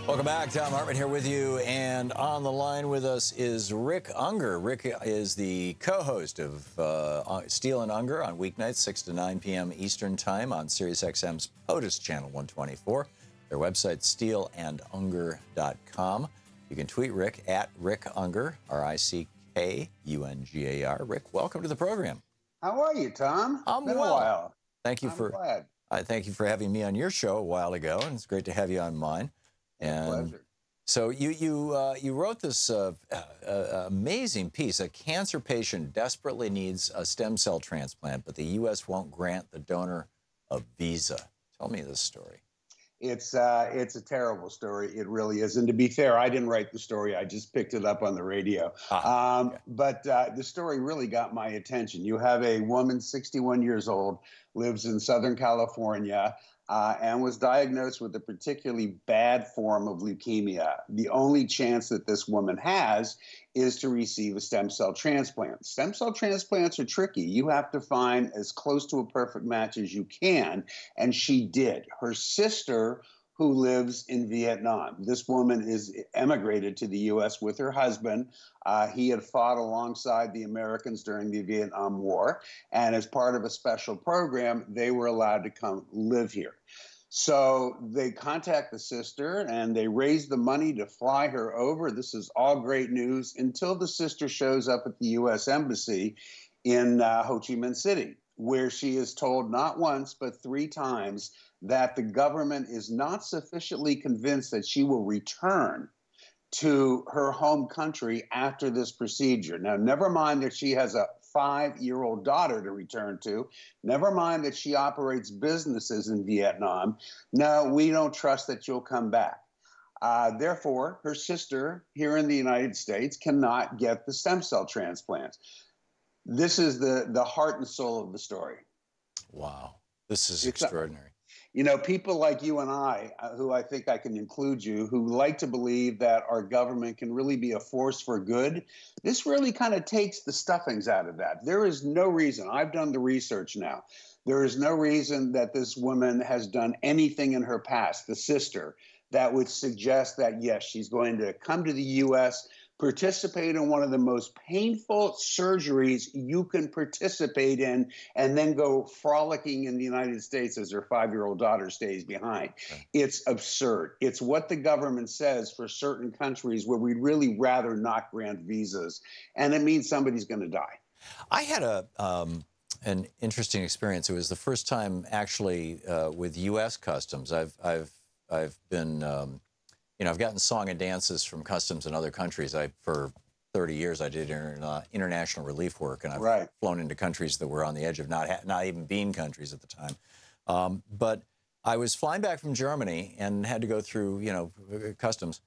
Welcome back. Thom Hartmann here with you. And on the line with us is Rick Ungar. Rick is the co-host of Steele Ungar on weeknights, 6 to 9 p.m. Eastern Time on SiriusXM's POTUS Channel 124. Their website, steeleandungar.com. You can tweet Rick at Rick Ungar, R-I-C-K-U-N-G-A-R. Rick, welcome to the program. How are you, Tom? I'm Been well. a while. Thank you thank you for having me on your show a while ago, and it's great to have you on mine. And pleasure. so you wrote this amazing piece. A cancer patient desperately needs a stem cell transplant, but the U.S. won't grant the donor a visa. Tell me this story. It's a terrible story. It really is. And to be fair, I didn't write the story. I just picked it up on the radio. Okay. But the story really got my attention. You have a woman, 61 years old, lives in Southern California, and was diagnosed with a particularly bad form of leukemia. The only chance that this woman has is to receive a stem cell transplant. Stem cell transplants are tricky. You have to find as close to a perfect match as you can, and she did. Her sister, who lives in Vietnam. This woman is emigrated to the U.S. with her husband. He had fought alongside the Americans during the Vietnam War, and as part of a special program, they were allowed to come live here. So they contact the sister, and they raise the money to fly her over. This is all great news until the sister shows up at the U.S. Embassy in Ho Chi Minh City, where she is told not once but 3 times that the government is not sufficiently convinced that she will return to her home country after this procedure. Now, never mind that she has a 5-year-old daughter to return to. Never mind that she operates businesses in Vietnam. No, we don't trust that you'll come back. Therefore, her sister here in the United States cannot get the stem cell transplants. This is the heart and soul of the story. Wow. This is extraordinary. You know, people like you and I, who I think I can include you, who like to believe that our government can really be a force for good, this really kind of takes the stuffings out of that. There is no reason, I've done the research now, there is no reason that this woman has done anything in her past, the sister, that would suggest that, yes, she's going to come to the U.S., participate in one of the most painful surgeries you can participate in, and then go frolicking in the United States as her 5-year-old daughter stays behind. Right. It's absurd. It's what the government says for certain countries where we'd really rather not grant visas, and it means somebody's going to die. I had an interesting experience. It was the first time actually with U.S. Customs. I've been you know, I've gotten song and dances from customs in other countries. For 30 years, I did international relief work, and I've flown into countries that were on the edge of not even being countries at the time. But I was flying back from Germany and had to go through, you know, customs.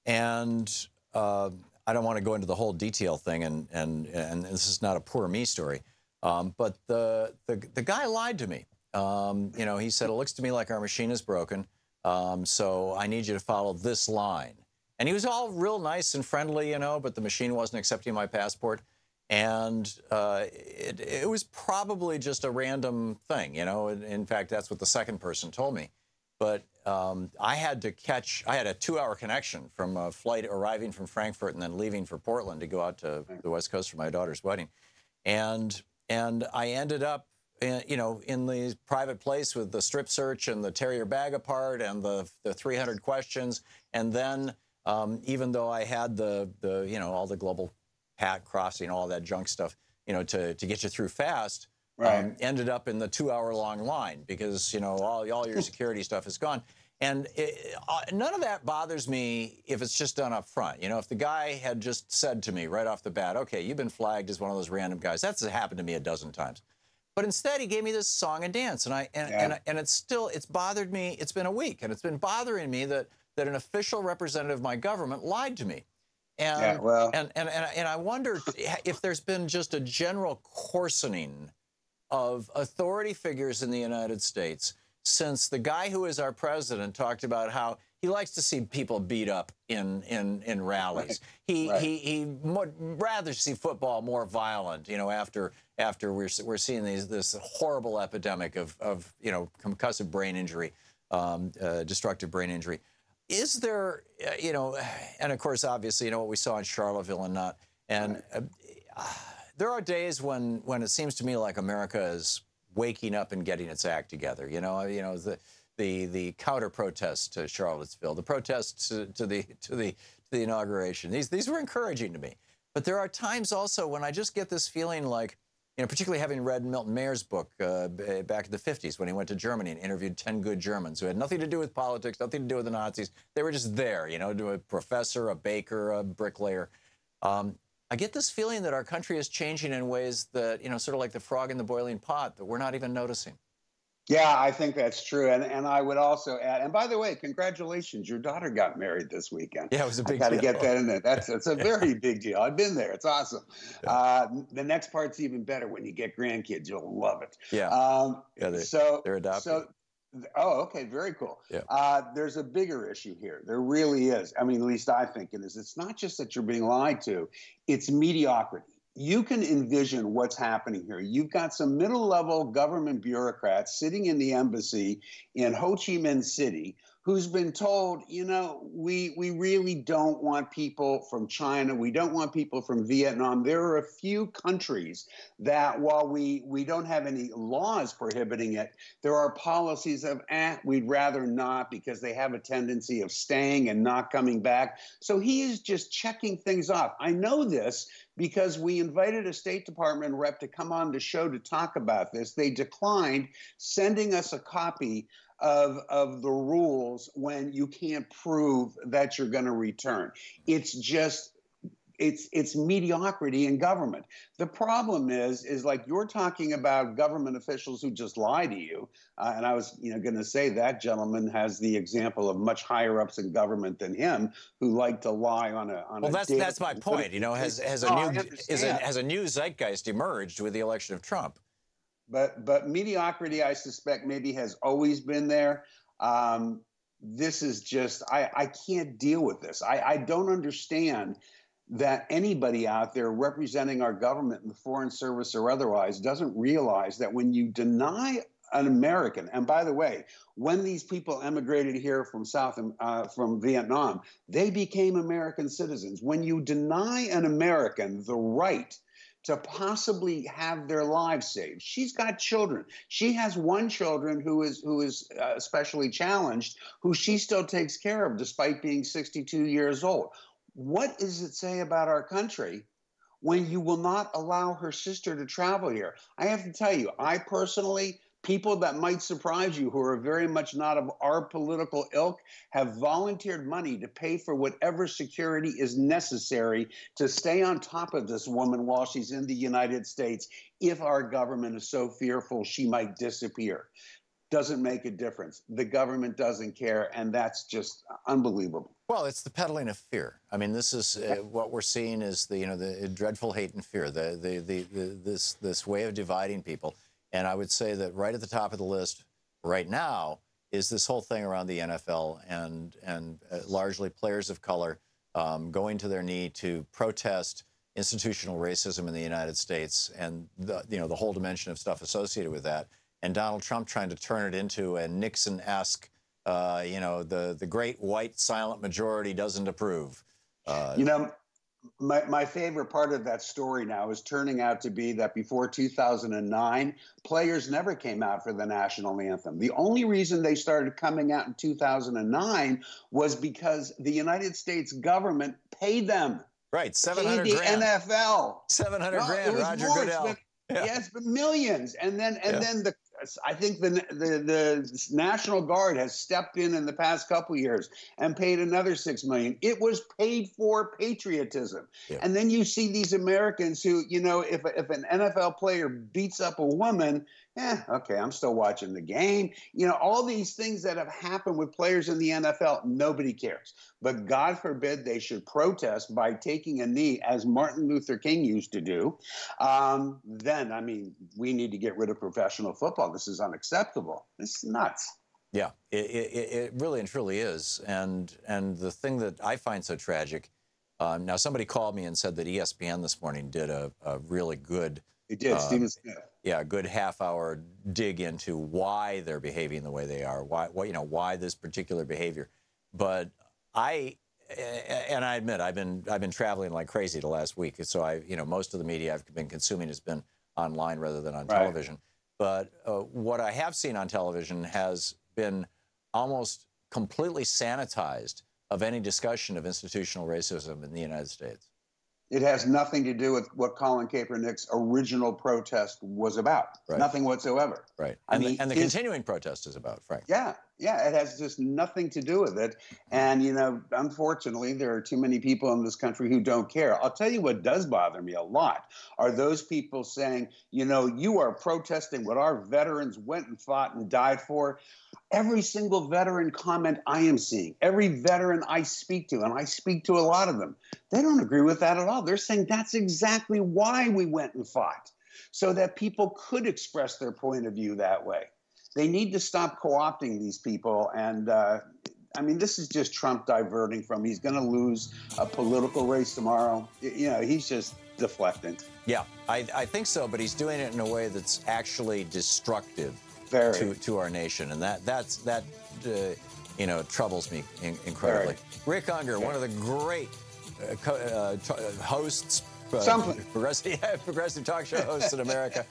And I don't want to go into the whole detail thing, and this is not a poor me story. But the guy lied to me. You know, he said, it looks to me like our machine is broken. So I need you to follow this line. And he was all real nice and friendly, you know, but the machine wasn't accepting my passport. And it was probably just a random thing, you know. In fact, that's what the second person told me. But I had a 2-hour connection from a flight arriving from Frankfurt and then leaving for Portland to go out to the West Coast for my daughter's wedding. And I ended up, you know, in the private place with the strip search and the tear your bag apart and the 300 questions. And then even though I had the you know, all the global hat crossing, all that junk stuff, you know, to get you through fast, ended up in the 2-hour-long line because, you know, all your security stuff is gone. And none of that bothers me if it's just done up front. You know, if the guy had just said to me right off the bat, okay, you've been flagged as one of those random guys. That's happened to me a dozen times. But instead, he gave me this song and dance, and it's bothered me. It's been a week, and it's been bothering me that an official representative of my government lied to me, and I wonder if there's been just a general coarsening of authority figures in the United States since the guy who is our president talked about how he likes to see people beat up in rallies. He would rather see football more violent, you know, after we're seeing this horrible epidemic of you know, concussive brain injury, destructive brain injury. is there, you know, and of course, obviously, you know what we saw in Charlottesville and not, and there are days when it seems to me like America is waking up and getting its act together. The counter protests to Charlottesville, the protests to the inauguration. These were encouraging to me. But there are times also when I just get this feeling like, you know, particularly having read Milton Mayer's book back in the 50s when he went to Germany and interviewed 10 good Germans who had nothing to do with politics, nothing to do with the Nazis. They were just there, you know, a professor, a baker, a bricklayer. I get this feeling that our country is changing in ways that, you know, sort of like the frog in the boiling pot, that we're not even noticing. Yeah, I think that's true. And I would also add, and by the way, congratulations, your daughter got married this weekend. Yeah, it was a I big got to deal. get that in there. It's a very big deal. I've been there. It's awesome. Yeah. The next part's even better when you get grandkids. You'll love it. Yeah. Yeah, they're adopted. Oh, okay, very cool. Yeah. There's a bigger issue here. There really is. I mean, at least I think it is. It's not just that you're being lied to, it's mediocrity. You can envision what's happening here. You've got some middle-level government bureaucrats sitting in the embassy in Ho Chi Minh City who's been told, you know, we really don't want people from China. We don't want people from Vietnam. There are a few countries that, while we don't have any laws prohibiting it, there are policies of, we'd rather not, because they have a tendency of staying and not coming back. So he is just checking things off. I know this because we invited a State Department rep to come on the show to talk about this. They declined sending us a copy of the rules when you can't prove that you're going to return. It's just, it's mediocrity in government. The problem is like you're talking about government officials who just lie to you. And I was, you know, going to say that gentleman has the example of much higher ups in government than him who like to lie on a well, that's my point. You know, has a new zeitgeist emerged with the election of Trump? But mediocrity, I suspect, maybe has always been there. This is just, I can't deal with this. I don't understand that anybody out there representing our government in the Foreign Service or otherwise doesn't realize that when you deny an American, and by the way, when these people emigrated here from from Vietnam, they became American citizens. When you deny an American the right to possibly have their lives saved. She's got children. She has one child who is especially challenged, who she still takes care of despite being 62 years old. What does it say about our country when you will not allow her sister to travel here? I have to tell you, I personally, people that might surprise you who are very much not of our political ilk have volunteered money to pay for whatever security is necessary to stay on top of this woman while she's in the United States if our government is so fearful she might disappear. Doesn't make a difference. The government doesn't care, and that's just unbelievable. Well, it's the peddling of fear. I mean, this is what we're seeing is the dreadful hate and fear, this way of dividing people. And I would say that right at the top of the list right now is this whole thing around the NFL and largely players of color going to their knee to protest institutional racism in the United States and the whole dimension of stuff associated with that. And Donald Trump trying to turn it into a Nixon-esque, the great white silent majority doesn't approve. My favorite part of that story now is turning out to be that before 2009, players never came out for the national anthem. The only reason they started coming out in 2009 was because the United States government paid them. Right, 700 grand. The NFL. 700 grand, Roger Goodell. Yes, but millions. And then I think the National Guard has stepped in the past couple of years and paid another $6 million. It was paid for patriotism. Yeah. And then you see these Americans who, if an NFL player beats up a woman, okay, I'm still watching the game. All these things that have happened with players in the NFL, nobody cares. But God forbid they should protest by taking a knee, as Martin Luther King used to do. Then, we need to get rid of professional football. This is unacceptable. This is nuts. Yeah, it really and truly is. And the thing that I find so tragic, now somebody called me and said that ESPN this morning did a really good... It did, Stephen Smith. Yeah, a good half-hour dig into why they're behaving the way they are, why this particular behavior. But And I admit I've been traveling like crazy the last week, so most of the media I've been consuming has been online rather than on television. But what I have seen on television has been almost completely sanitized of any discussion of institutional racism in the United States. It has nothing to do with what Colin Kaepernick's original protest was about. Right. Nothing whatsoever. Right. And the continuing protest is about, Frank. Yeah. Yeah. It has just nothing to do with it. And, unfortunately, there are too many people in this country who don't care. I'll tell you what does bother me a lot are those people saying, you are protesting what our veterans went and fought and died for. Every single veteran comment I am seeing, every veteran I speak to, and I speak to a lot of them, they don't agree with that at all. They're saying that's exactly why we went and fought, so that people could express their point of view that way. They need to stop co-opting these people. And this is just Trump diverting from, he's going to lose a political race tomorrow. He's just deflecting. Yeah, I think so, but he's doing it in a way that's actually destructive to our nation, and that troubles me incredibly. Rick Ungar, one of the great hosts, progressive talk show hosts in America.